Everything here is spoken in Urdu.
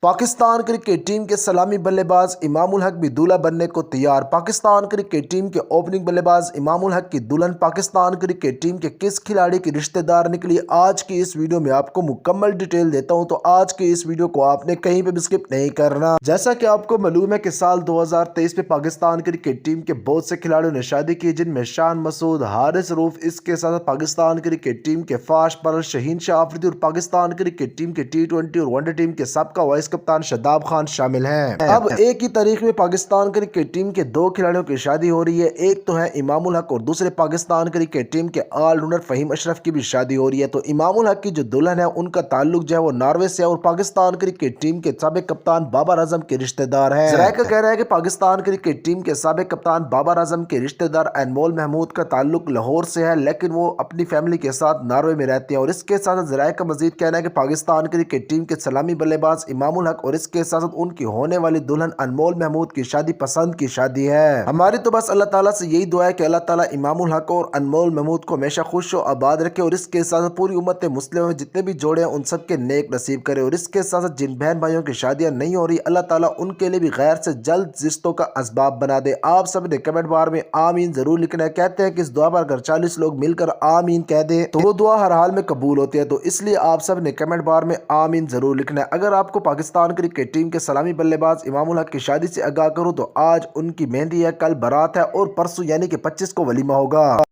پاکستان کرکٹ ٹیم کے سلامی بلے باز امام الحق بھی دولہا بننے کو تیار۔ پاکستان کرکٹ ٹیم کے اوپننگ بلے باز امام الحق کی دلہن پاکستان کرکٹ ٹیم کے کس کھلاڑی کی رشتہ دار نکلی، آج کی اس ویڈیو میں آپ کو مکمل ڈیٹیل دیتا ہوں، تو آج کی اس ویڈیو کو آپ نے کہیں پہ بھی سکپ نہیں کرنا۔ جیسا کہ آپ کو معلوم ہے کہ سال 2023 میں پاکستان کرکٹ ٹیم کے بہت سے کھلاڑیوں نے شادی کی، جن میں شان مسعود، حارث رؤف، اس کے ساتھ پاکستان کرکٹ ٹیم کے فاسٹ بالر شہین شاہ آفریدی اور پاکستان کرکٹ ٹیم کے T20 اور ون ڈے ٹیم کے سابقہ وائس کپتان شاداب خان شامل ہیں۔ اب ایک ہی تاریخ میں پاکستان کرکٹ ٹیم کے دو کھلاڑیوں کی شادی ہو رہی ہے، ایک تو ہے امام الحق اور دوسرے پاکستان کرکٹ ٹیم کے آل راؤنڈر فہیم اشرف کی بھی شادی ہو رہی ہے۔ تو امام الحق کی جو دلہن ہے ان کا تعلق جو ہے وہ ناروے سے ہے اور پاکستان کرکٹ ٹیم کے سابق کپتان بابر اعظم کے رشتہ دار ہیں۔ ذرائع کا کہہ رہا ہے کہ پاکستان کرکٹ ٹیم کے سابق کپتان بابر اعظم کے رشتہ دار انمول محمود کا تعلق لاہور سے ہے، لیکن وہ اپنی فیملی کے ساتھ ناروے میں رہتے ہیں۔ اور اس کے ساتھ ذرائع کا مزید کہنا ہے کہ پاکستان کرکٹ ٹیم کے سلامی بلے باز امام الحق اور اس کے ساتھ ان کی ہونے والی دلہن انمول محمود کی شادی پسند کی شادی ہے۔ ہماری تو بس اللہ تعالیٰ سے یہی دعا ہے کہ اللہ تعالیٰ امام الحق اور انمول محمود کو ہمیشہ خوش و آباد رکھے اور اس کے ساتھ پوری امت مسلمہ میں جتنے بھی جوڑے ہیں ان سب کے نیک نصیب کرے، اور اس کے ساتھ جن بہن بھائیوں کی شادیاں نہیں ہو رہی اللہ تعالیٰ ان کے لیے بھی غیر سے جلد رشتوں کا اسباب بنا دے۔ آپ سب نے کمنٹ بار میں آمین ضرور لکھنا ہے۔ کہتے ہیں کہ اس دعا پر اگر 40 لوگ مل کر آمین کہہ دیں تو وہ دعا ہر حال میں قبول ہوتی ہے، تو اس لیے آپ سب نے کمنٹ بار میں آمین ضرور لکھنا ہے۔ اگر آپ کو پاکستان کرکٹ ٹیم کے سلامی بلے باز امام الحق کی شادی سے آگاہ کروں تو آج ان کی مہندی ہے، کل بارات ہے اور پرسوں یعنی کہ 25 کو ولیمہ ہوگا۔